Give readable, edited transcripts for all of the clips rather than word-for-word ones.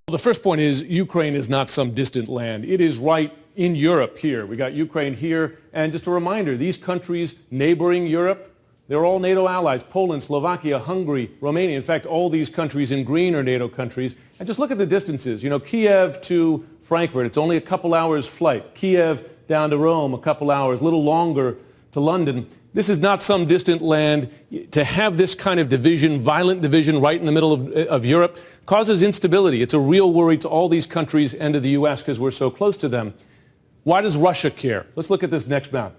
The first point is Ukraine is not some distant land. It is right in Europe here. We got Ukraine here. And just a reminder, these countries neighboring Europe, they're all NATO allies. Poland, Slovakia, Hungary, Romania. In fact, all these countries in green are NATO countries. And just look at the distances. You know, Kiev to Frankfurt, it's only a couple hours flight. Kiev down to Rome, a couple hours, a little longer to London. This is not some distant land. To have this kind of division, violent division right in the middle of Europe causes instability. It's a real worry to all these countries and to the U.S. because we're so close to them. Why does Russia care? Let's look at this next map.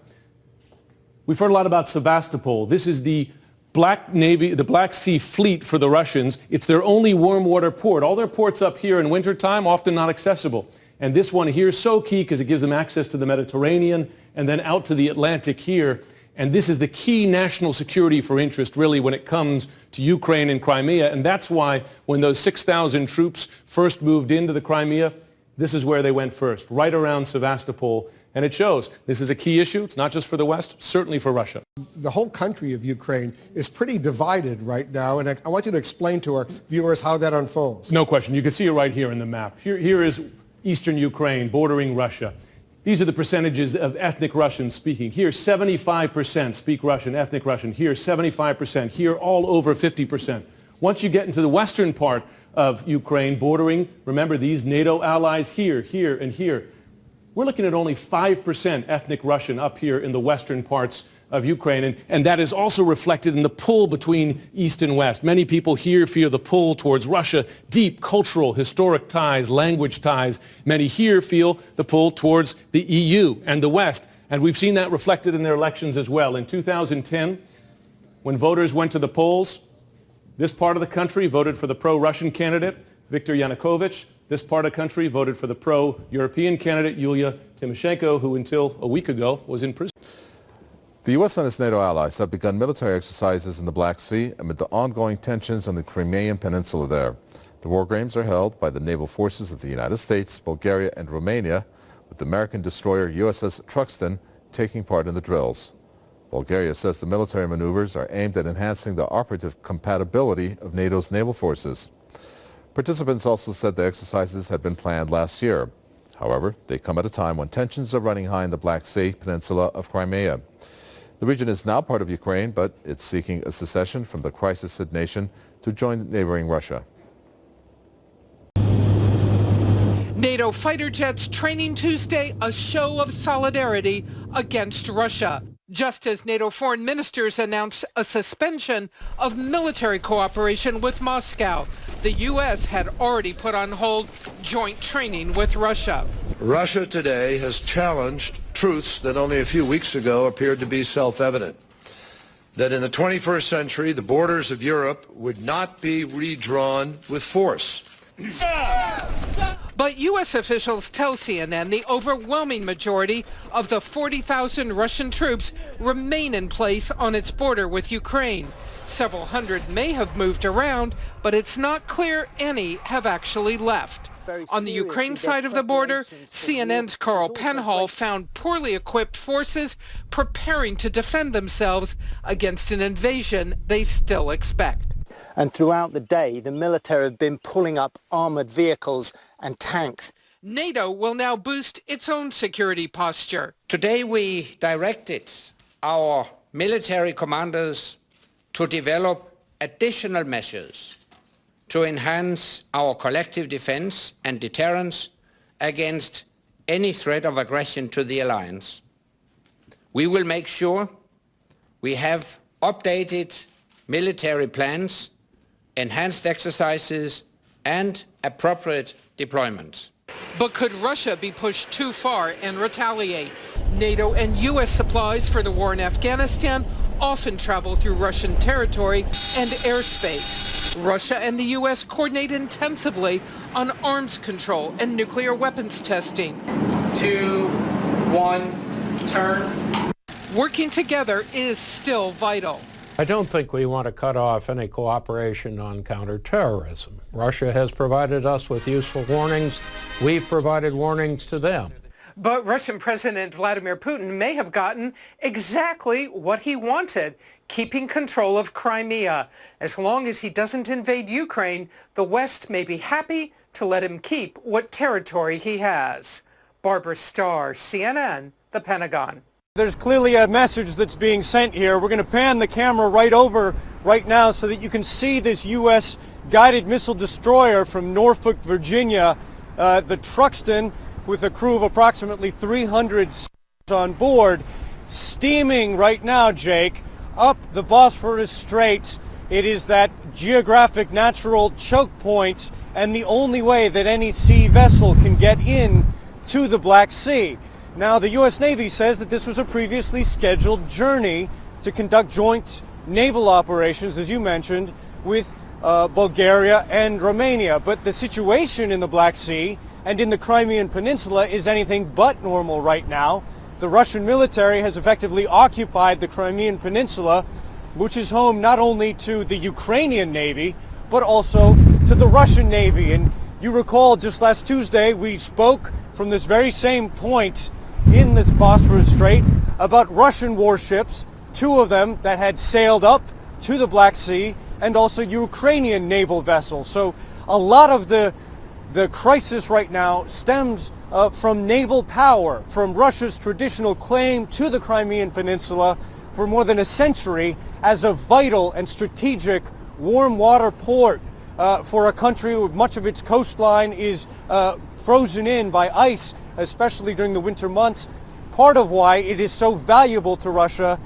We've heard a lot about Sevastopol. This is the Black Sea fleet for the Russians. It's their only warm water port. All their ports up here in wintertime, often not accessible. And this one here is so key because it gives them access to the Mediterranean and then out to the Atlantic here. And this is the key national security for interest, really, when it comes to Ukraine and Crimea. And that's why when those 6,000 troops first moved into the Crimea, this is where they went first, right around Sevastopol. And it shows this is a key issue. It's not just for the West, certainly for Russia. The whole country of Ukraine is pretty divided right now. And I want you to explain to our viewers how that unfolds. No question. You can see it right here in the map. Here is eastern Ukraine bordering Russia. These are the percentages of ethnic Russians speaking. Here, 75% speak Russian, ethnic Russian. Here, 75%. Here, all over 50%. Once you get into the western part of Ukraine, bordering, remember these NATO allies here, here, and here. We're looking at only 5% ethnic Russian up here in the western parts of Ukraine, and that is also reflected in the pull between East and West. Many people here feel the pull towards Russia, deep cultural, historic ties, language ties. Many here feel the pull towards the EU and the West, and we've seen that reflected in their elections as well. In 2010, when voters went to the polls, this part of the country voted for the pro-Russian candidate, Viktor Yanukovych. This part of the country voted for the pro-European candidate, Yulia Tymoshenko, who until a week ago was in prison. The U.S. and its NATO allies have begun military exercises in the Black Sea amid the ongoing tensions on the Crimean Peninsula there. The war games are held by the naval forces of the United States, Bulgaria, and Romania, with the American destroyer USS Truxtun taking part in the drills. Bulgaria says the military maneuvers are aimed at enhancing the operative compatibility of NATO's naval forces. Participants also said the exercises had been planned last year. However, they come at a time when tensions are running high in the Black Sea peninsula of Crimea. The region is now part of Ukraine, but it's seeking a secession from the crisis-hit nation to join neighboring Russia. NATO fighter jets training Tuesday, a show of solidarity against Russia, just as NATO foreign ministers announced a suspension of military cooperation with Moscow. The U.S. had already put on hold joint training with Russia. Russia today has challenged truths that only a few weeks ago appeared to be self-evident. That in the 21st century, the borders of Europe would not be redrawn with force. But U.S. officials tell CNN the overwhelming majority of the 40,000 Russian troops remain in place on its border with Ukraine. Several hundred may have moved around, but it's not clear any have actually left. On the Ukraine side of the border, CNN's Carl Penhall found poorly equipped forces preparing to defend themselves against an invasion they still expect. And throughout the day, the military have been pulling up armored vehicles and tanks. NATO will now boost its own security posture. Today we directed our military commanders to develop additional measures to enhance our collective defense and deterrence against any threat of aggression to the alliance. We will make sure we have updated military plans, enhanced exercises, and appropriate deployments. But could Russia be pushed too far and retaliate? NATO and U.S. supplies for the war in Afghanistan often travel through Russian territory and airspace. Russia and the U.S. coordinate intensively on arms control and nuclear weapons testing. 2, 1, turn. Working together is still vital. I don't think we want to cut off any cooperation on counterterrorism. Russia has provided us with useful warnings. We've provided warnings to them. But Russian President Vladimir Putin may have gotten exactly what he wanted, keeping control of Crimea. As long as he doesn't invade Ukraine, the West may be happy to let him keep what territory he has. Barbara Starr, CNN, the Pentagon. There's clearly a message that's being sent here. We're going to pan the camera right over right now so that you can see this U.S. guided missile destroyer from Norfolk, Virginia, the Truxtun, with a crew of approximately 300 on board, steaming right now, Jake, up the Bosphorus Strait. It is that geographic natural choke point and the only way that any sea vessel can get in to the Black Sea. Now, the U.S. Navy says that this was a previously scheduled journey to conduct joint naval operations, as you mentioned, with Bulgaria and Romania. But the situation in the Black Sea and in the Crimean Peninsula is anything but normal right now. The Russian military has effectively occupied the Crimean Peninsula, which is home not only to the Ukrainian Navy, but also to the Russian Navy. And you recall just last Tuesday, we spoke from this very same point in this Bosphorus Strait about Russian warships, two of them that had sailed up to the Black Sea, and also Ukrainian naval vessels. So a lot of the crisis right now stems from naval power, from Russia's traditional claim to the Crimean Peninsula for more than a century as a vital and strategic warm water port for a country where much of its coastline is frozen in by ice, especially during the winter months. Part of why it is so valuable to Russia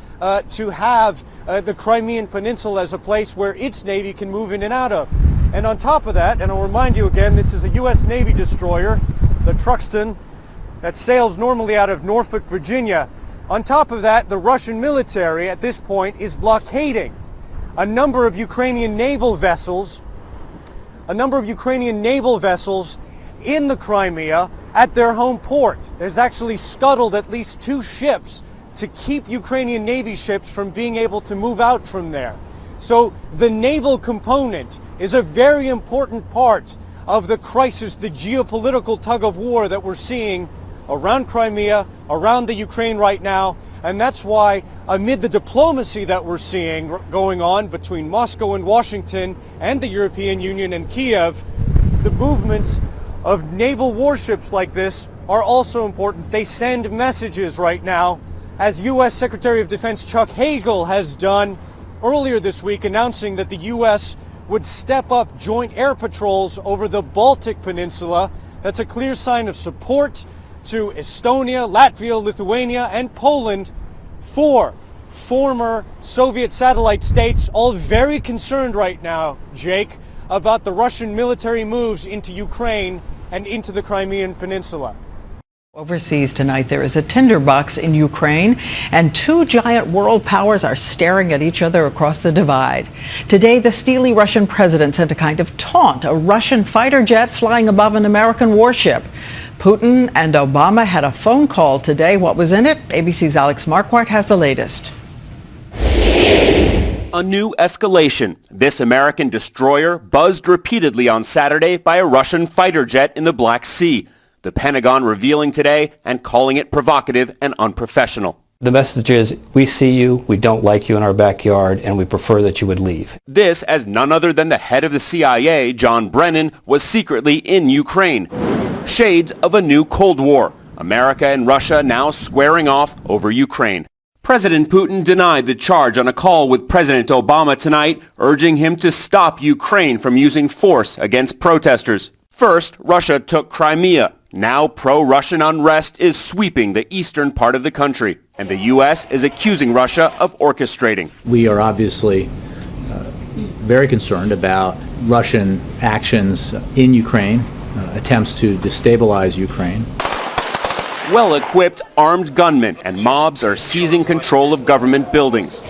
to have the Crimean Peninsula as a place where its Navy can move in and out of. And on top of that, and I'll remind you again, this is a U.S. Navy destroyer, the Truxtun, that sails normally out of Norfolk, Virginia. On top of that, the Russian military at this point is blockading a number of Ukrainian naval vessels in the Crimea at their home port. There's actually scuttled at least 2 ships to keep Ukrainian Navy ships from being able to move out from there. So the naval component is a very important part of the crisis, the geopolitical tug of war that we're seeing around Crimea, around the Ukraine right now. And that's why, amid the diplomacy that we're seeing going on between Moscow and Washington and the European Union and Kiev, the movements of naval warships like this are also important. They send messages right now, as U.S. Secretary of Defense Chuck Hagel has done earlier this week, announcing that the U.S. would step up joint air patrols over the Baltic Peninsula. That's a clear sign of support to Estonia, Latvia, Lithuania, and Poland, 4 former Soviet satellite states, all very concerned right now, Jake, about the Russian military moves into Ukraine and into the Crimean Peninsula. Overseas tonight, there is a tinderbox in Ukraine, and 2 giant world powers are staring at each other across the divide. Today, the steely Russian president sent a kind of taunt, a Russian fighter jet flying above an American warship. Putin and Obama had a phone call today. What was in it? ABC's Alex Marquardt has the latest. A new escalation. This American destroyer buzzed repeatedly on Saturday by a Russian fighter jet in the Black Sea. The Pentagon revealing today and calling it provocative and unprofessional. The message is, we see you, we don't like you in our backyard, and we prefer that you would leave. This as none other than the head of the CIA, John Brennan, was secretly in Ukraine. Shades of a new Cold War. America and Russia now squaring off over Ukraine. President Putin denied the charge on a call with President Obama tonight, urging him to stop Ukraine from using force against protesters. First, Russia took Crimea. Now pro-Russian unrest is sweeping the eastern part of the country, and the U.S. is accusing Russia of orchestrating. We are obviously very concerned about Russian actions in Ukraine, attempts to destabilize Ukraine. Well-equipped armed gunmen and mobs are seizing control of government buildings,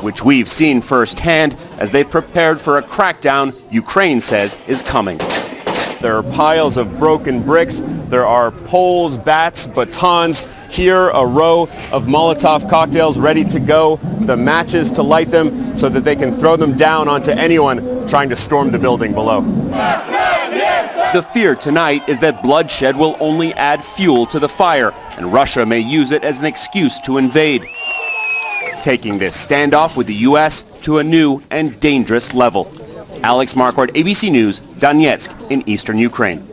which we've seen firsthand as they've prepared for a crackdown Ukraine says is coming. There are piles of broken bricks. There are poles, bats, batons. Here, a row of Molotov cocktails ready to go. The matches to light them so that they can throw them down onto anyone trying to storm the building below. The fear tonight is that bloodshed will only add fuel to the fire, and Russia may use it as an excuse to invade, taking this standoff with the U.S. to a new and dangerous level. Alex Marquardt, ABC News, Donetsk in eastern Ukraine.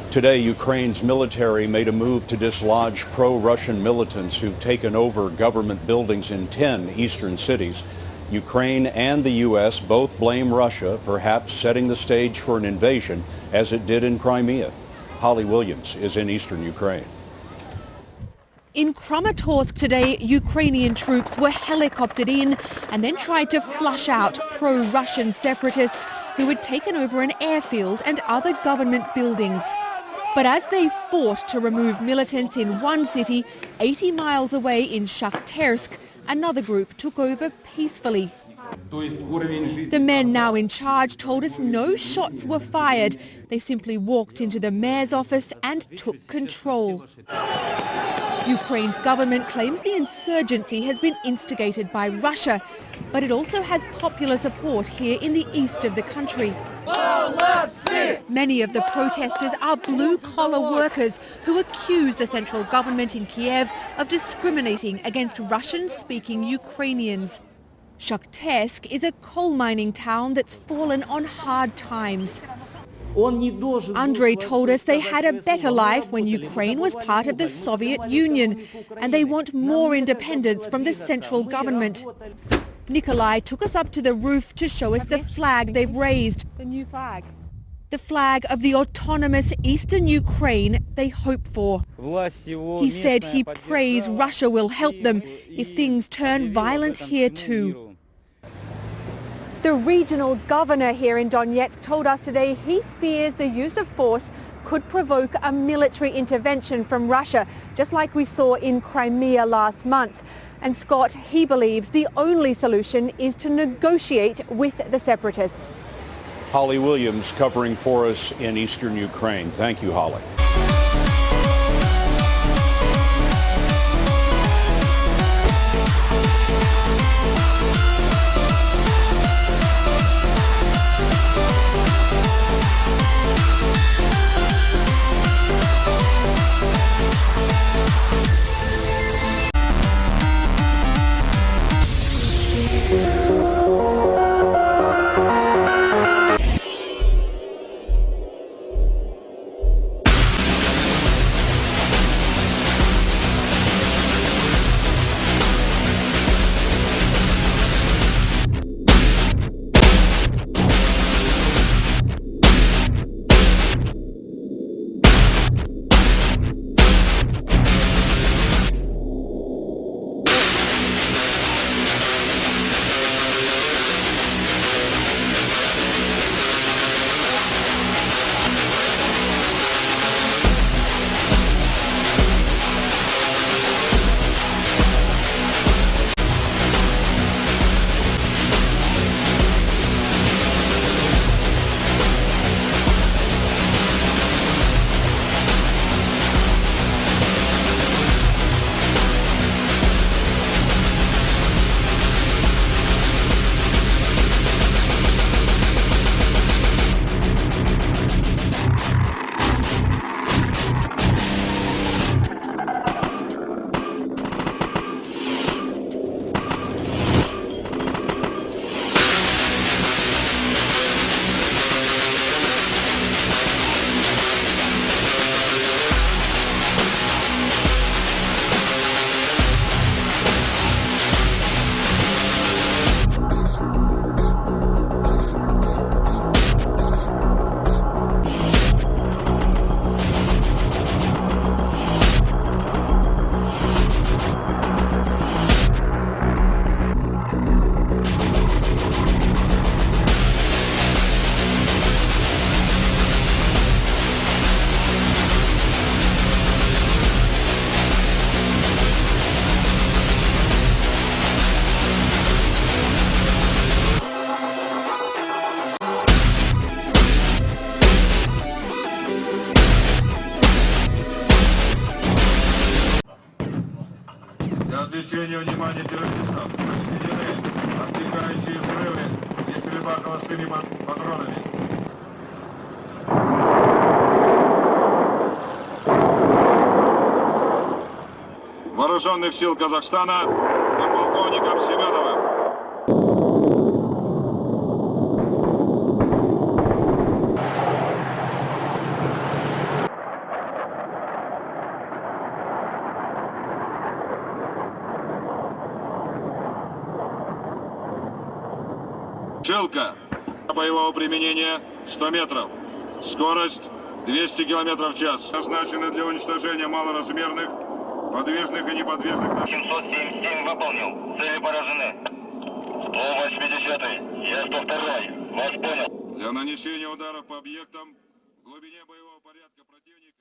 Today, Ukraine's military made a move to dislodge pro-Russian militants who've taken over government buildings in 10 eastern cities. Ukraine and the U.S. both blame Russia, perhaps setting the stage for an invasion, as it did in Crimea. Holly Williams is in eastern Ukraine. In Kramatorsk today, Ukrainian troops were helicoptered in and then tried to flush out pro-Russian separatists who had taken over an airfield and other government buildings. But as they fought to remove militants in one city, 80 miles away in Shakhtersk, another group took over peacefully. The men now in charge told us no shots were fired. They simply walked into the mayor's office and took control. Ukraine's government claims the insurgency has been instigated by Russia, but it also has popular support here in the east of the country. Many of the protesters are blue-collar workers who accuse the central government in Kiev of discriminating against Russian-speaking Ukrainians. Shakhtersk is a coal mining town that's fallen on hard times. Andrei told us they had a better life when Ukraine was part of the Soviet Union, and they want more independence from the central government. Nikolai took us up to the roof to show us the flag they've raised. The new flag. The flag of the autonomous eastern Ukraine they hope for. He said he prays Russia will help them if things turn violent here too. The regional governor here in Donetsk told us today he fears the use of force could provoke a military intervention from Russia, just like we saw in Crimea last month. And Scott, he believes the only solution is to negotiate with the separatists. Holly Williams covering for us in eastern Ukraine. Thank you, Holly. Привлечение внимания террористов произведены отвлекающие взрывы нестрельба холостыми патронами. Вооруженных сил Казахстана подполковником Семеновым. Шилка боевого применения 100 метров. Скорость 200 км в час. Назначены для уничтожения малоразмерных, подвижных и неподвижных. 777 выполнил. Цели поражены. 180-й. Я 102-й. Вас понял. Для нанесения ударов по объектам в глубине боевого порядка противника.